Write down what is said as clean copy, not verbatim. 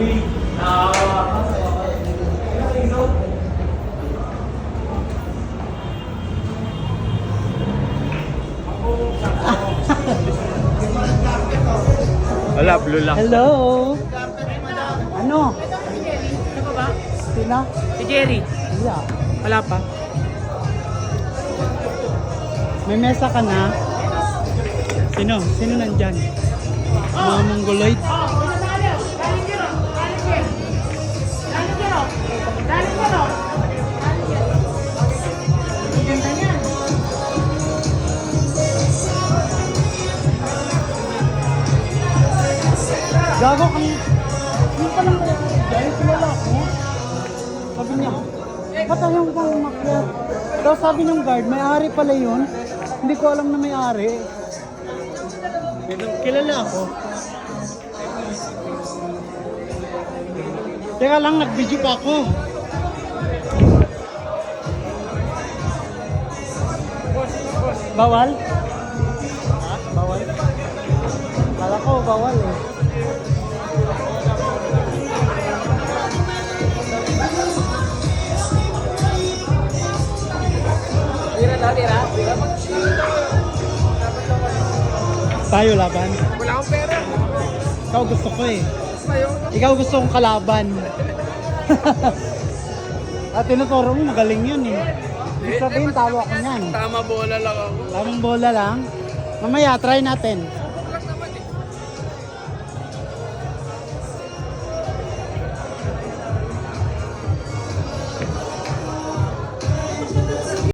Wala, blue lang. Hello. Ano? Ano ba? Sino? Si Jerry. Wala. Wala pa. May mesa ka na? Sino? Sino nandyan? Mga mongoloid? Gago kang... Ano pa lang kaya? Dahil kilala ko. Sabi niya, ba't ayaw ko pang umakyat? Tapos sabi ng guard, may-ari pala yun. Hindi ko alam na may-ari. Kilala ako. Teka lang, nag-video pa ako. Bawal? Ha? Bawal? Kala ko, bawal eh. Tayo laban. Wala akong pera. Ikaw gusto ko eh. Ayaw. Ikaw gusto kong kalaban. At tinuturo mo, magaling yun eh. Ibig sabihin, tawa ko niyan. Tama bola lang ako. Tamang bola lang. Mamaya, try natin.